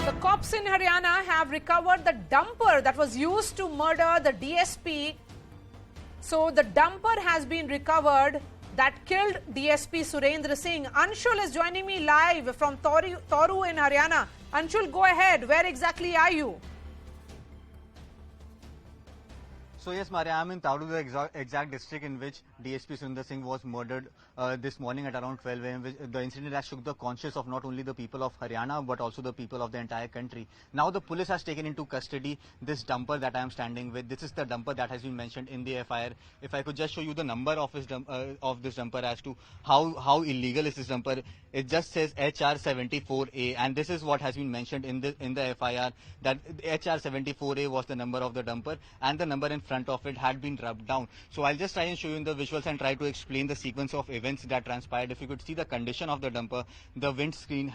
The cops in Haryana have recovered the dumper that was used to murder the DSP. So the dumper has been recovered that killed DSP Surender Singh. Anshul is joining me live from Toru in Haryana. Anshul, go ahead. Where exactly are you? So yes, Maria, I am in Taru, the exact district in which DSP Surender Singh was murdered this morning at around 12 a.m. The incident has shook the conscience of not only the people of Haryana but also the people of the entire country. Now the police has taken into custody this dumper that I am standing with. This is the dumper that has been mentioned in the FIR. If I could just show you the number of this dumper as to how illegal is this dumper. It just says HR74A, and this is what has been mentioned in the FIR, that HR74A was the number of the dumper and the number in front of it had been rubbed down. So I'll just try and show you in the visuals and try to explain the sequence of events that transpired. If you could see the condition of the dumper, the windscreen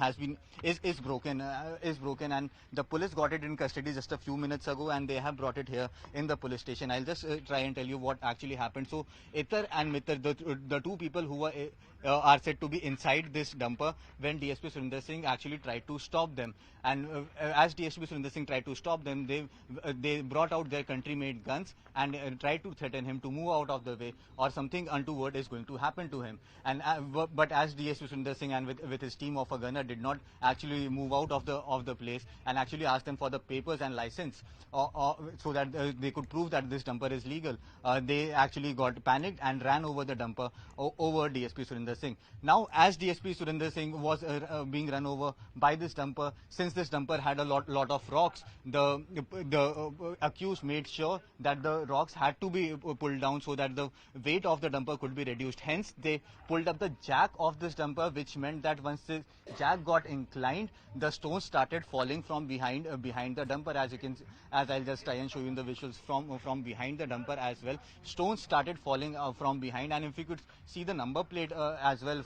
is broken, and the police got it in custody just a few minutes ago, and they have brought it here in the police station. I'll just try and tell you what actually happened. So Itar and Mitar, the two people who were are said to be inside this dumper when DSP Surender Singh actually tried to stop them. And as DSP Surender Singh tried to stop them, they brought out their country-made guns and tried to threaten him to move out of the way, or something untoward is going to happen to him. And but as DSP Surender Singh and with his team of a gunner did not actually move out of the place and actually asked them for the papers and license so that they could prove that this dumper is legal, they actually got panicked and ran over the dumper over DSP Surender Singh. Now, as DSP Surender Singh was being run over by this dumper, since this dumper had a lot of rocks, the accused made sure that the rocks had to be pulled down so that the weight of the dumper could be reduced. Hence, they pulled up the jack of this dumper, which meant that once the jack got inclined, the stones started falling from behind the dumper. As I'll just try and show you in the visuals from behind the dumper as well. Stones started falling from behind, and if you could see the number plate as well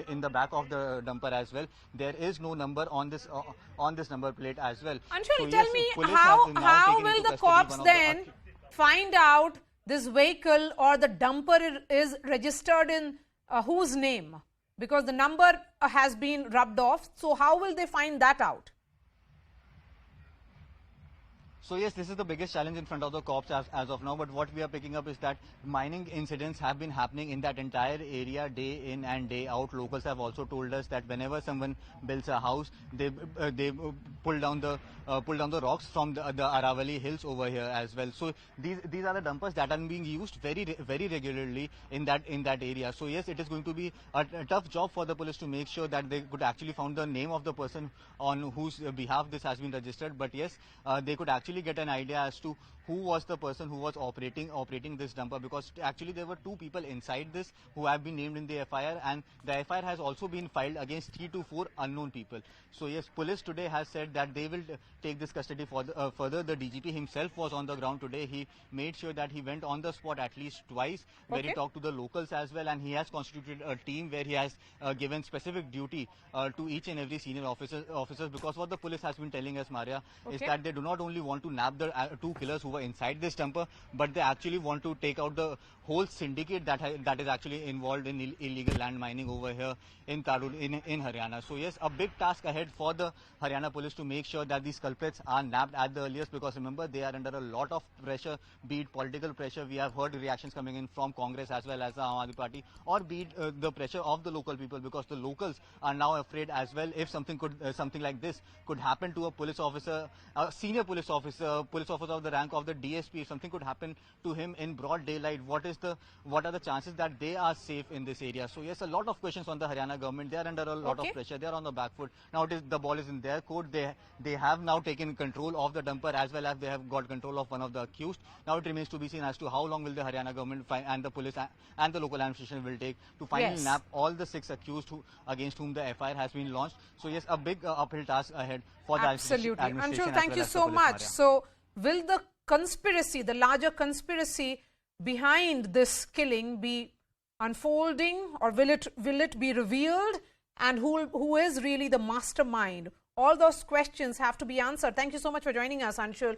in the back of the dumper as well, there is no number on this number plate as well. Anshul, so, tell me how will the cops then find out this vehicle or the dumper is registered in whose name? Because the number has been rubbed off. So how will they find that out? So yes, this is the biggest challenge in front of the cops as of now, but what we are picking up is that mining incidents have been happening in that entire area day in and day out. Locals have also told us that whenever someone builds a house, they pull down the rocks from the Aravali hills over here as well. So these are the dumpers that are being used very regularly in that area. So yes, it is going to be a tough job for the police to make sure that they could actually find the name of the person on whose behalf this has been registered. But yes, they could actually get an idea as to who was the person who was operating this dumper, because actually there were two people inside this who have been named in the FIR, and the FIR has also been filed against 3 to 4 unknown people. So yes, police today has said that they will take this custody further. The DGP himself was on the ground today. He made sure that he went on the spot at least twice, where he talked to the locals as well, and he has constituted a team where he has given specific duty to each and every senior officers, because what the police has been telling us, Maria, is that they do not only want to nab the two killers who were inside this dumper, but they actually want to take out the whole syndicate that is actually involved in illegal land mining over here in Tarul in Haryana. So yes, a big task ahead for the Haryana police to make sure that these culprits are nabbed at the earliest, because remember, they are under a lot of pressure, be it political pressure. We have heard reactions coming in from Congress as well as the Aam Aadmi Party, or be it the pressure of the local people, because the locals are now afraid as well. If something like this could happen to a police officer, a senior police officer of the rank of the DSP, if something could happen to him in broad daylight, what are the chances that they are safe in this area? So yes, a lot of questions on the Haryana government. They are under a lot of pressure. They are on the back foot. Now the ball is in their court. They have now taken control of the dumper, as well as they have got control of one of the accused. Now it remains to be seen as to how long will the Haryana government and the police and the local administration will take to finally nab all the 6 accused against whom the FIR has been launched. So yes, a big uphill task ahead for the administration. Anshul, thank you so much. So will the conspiracy, the larger conspiracy behind this killing be unfolding, or will it be revealed, and who is really the mastermind? All those questions have to be answered. Thank you so much for joining us, Anshul.